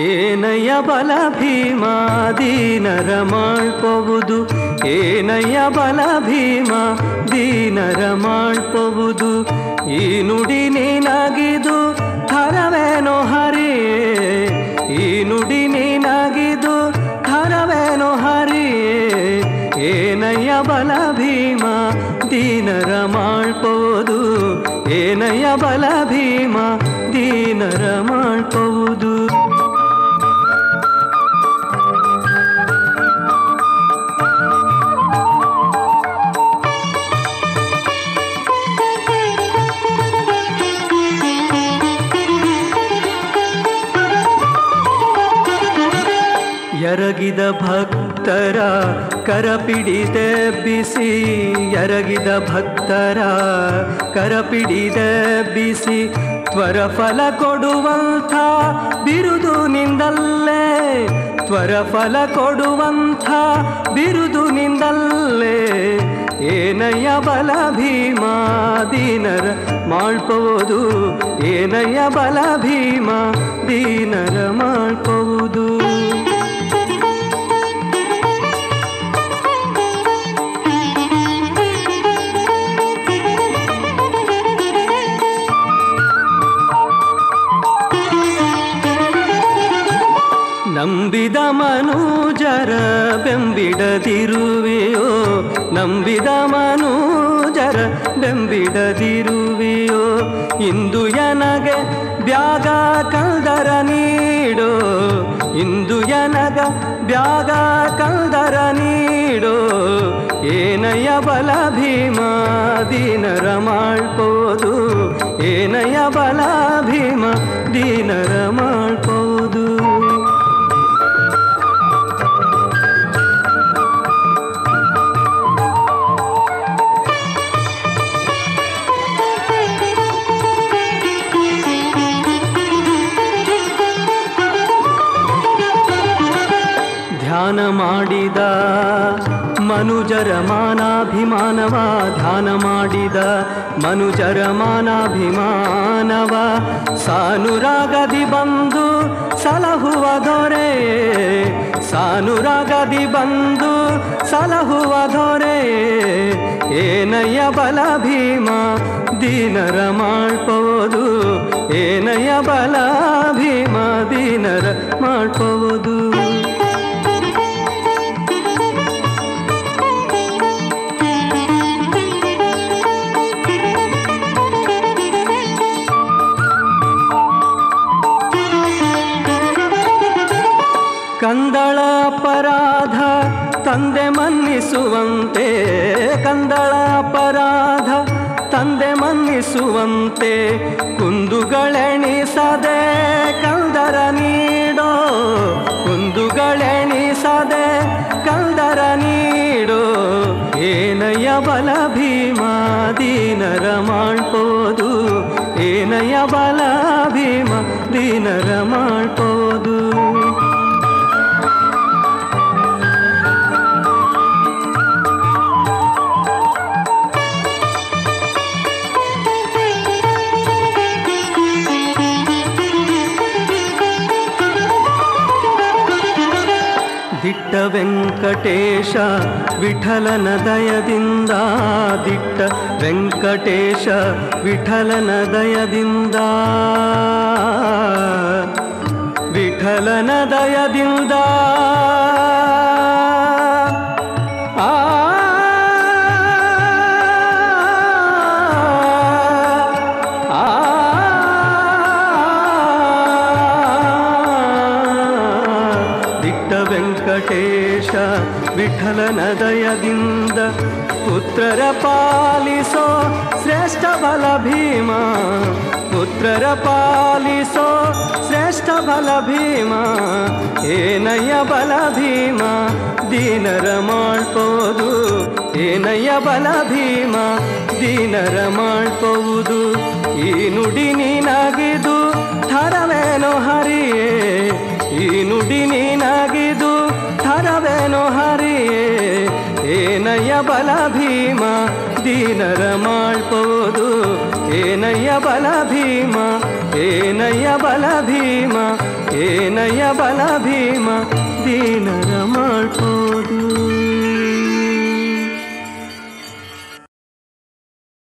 ಏನಯ್ಯ ಬಲ ಭೀಮ ದೀನರ ಮಾಡ್ಪುವುದು, ಏನಯ್ಯ ಬಲ ಭೀಮ ದೀನರ ಮಾಡ್ಪುವುದು. ಈ ನುಡಿ ನೀನಾಗಿದು ಥರವೇನೋ ಹರಿಯೇ, ಈ ನುಡಿ ನೀನಾಗಿದು ಥರವೇನೋ ಹರಿಯೇ. ಏನಯ್ಯ ಬಲ ಭೀಮ ದೀನರ ಮಾಡ್ಪುವುದು, ಏನಯ್ಯ ಬಲ ಭೀಮ ದೀನರ ಮಾಡ್ಪುವುದು. ಎರಗಿದ ಭಕ್ತರ ಕರಪಿಡಿದೆಬ್ಬಿಸಿ, ಎರಗಿದ ಭಕ್ತರ ಕರಪಿಡಿದೆಬ್ಬಿಸಿ, ತ್ವರ ಫಲ ಕೊಡುವಂಥ ಬಿರುದು ನಿಂದಲ್ಲೇ, ತ್ವರ ಫಲ ಕೊಡುವಂಥ ಬಿರುದು ನಿಂದಲ್ಲೇ. ಏನಯ್ಯ ಬಲ ಭೀಮ ದೀನರ ಮಾಡ್ಪುವುದು, ಏನಯ್ಯ ಬಲ ಭೀಮ ದೀನರ ಮಾಡ್ಪುವುದು. ನಂಬಿದ ಮನುಜರ ಬೆಂಬಿಡದಿರುವೆಯೋ, ನಂಬಿದ ಮನುಜರ ಬೆಂಬಿಡದಿರುವೆಯೋ. ಇಂದು ಎನಗೆ ಬ್ಯಾಗ ಕಲ್ದರ ನೀಡೋ, ಇಂದು ಎನಗ ಬ್ಯಾಗ ಕಲ್ದರ ನೀಡೋ. ಏನಯ್ಯ ಬಲ ಭೀಮ ದೀನರ ಮಾಡ್ಪುವುದು, ಏನಯ್ಯ ಬಲ ಭೀಮ ದೀನರ ಮಾಡ್ಪುವುದು. ಧ್ಯಾನ ಮಾಡಿದ ಮನುಜರ ಮಾನಾಭಿಮಾನವ, ಧ್ಯಾನ ಮಾಡಿದ ಮನುಜರ ಮಾನಾಭಿಮಾನವ. ಸಾನುರಾಗದಿ ಬಂದು ಸಲಹುವ ದೊರೆ, ಸಾನುರಾಗದಿ ಬಂದು ಸಲಹುವ ದೊರೆ. ಏನಯ್ಯ ಬಲ ಭೀಮ ದೀನರ ಮಾಡ್ಪುವುದು, ಏನಯ್ಯ ಬಲ ಭೀಮ ದೀನರ ಮಾಡ್ಪುವುದು. ಕಂದಳ ಅಪರಾಧ ತಂದೆ ಮನ್ನಿಸುವಂತೆ, ಕಂದಳ ಅಪರಾಧ ತಂದೆ ಮನ್ನಿಸುವಂತೆ. ಕುಂದುಗಳೆಣಿಸದೆ ಕಲ್ದರ ನೀಡೋ, ಕುಂದುಗಳೆಣಿಸದೆ ಕಲ್ದರ ನೀಡೋ. ಏನಯ್ಯ ಬಲ ಭೀಮ ದೀನರ ಮಾಡ್ಪುವುದು, ಏನಯ್ಯ ಬಲ ಭೀಮ ದೀನರ ಮಾಡ್ಪುವುದು. ದಿಟ್ಟ ವೆಂಕಟೇಶ ವಿಠಲನ ದಯದಿಂದ, ದಿಟ್ಟ ವೆಂಕಟೇಶ ವಿಠಲನ ದಯದಿಂದ, ವಿಠಲನ ದಯದಿಂದ. ಆ ವೆಂಕಟೇಶ ವಿಠಲನ ದಯದಿಂದ ಪುತ್ರರ ಪಾಲಿಸೋ ಶ್ರೇಷ್ಠ ಬಲ ಭೀಮ, ಪುತ್ರರ ಪಾಲಿಸೋ ಶ್ರೇಷ್ಠ ಬಲ ಭೀಮ. ಏನಯ್ಯ ಬಲ ಭೀಮ ದೀನರ ಮಾಡ್ಪುವುದು, ಏನಯ್ಯ ಬಲ ಭೀಮ ದೀನರ ಮಾಡ್ಪುವುದು. ಈ ನುಡಿ ನೀನಾಗಿದು ಥರವೇನೋ ಹರಿಯೇ, ಈ ನುಡಿ ನೀನಾಗಿದು ಥರವೇನೋ ಹರಿಯೇ. ಏನಯ್ಯ ಬಲ ಭೀಮ ದೀನರ ಮಾಡ್ಪುವುದು, ಏನಯ್ಯ ಬಲ ಭೀಮ, ಏನಯ್ಯ ಬಲ ಭೀಮ, ಏನಯ್ಯ ಬಲ ಭೀಮ ದೀನರ ಮಾಡ್ಕೋ.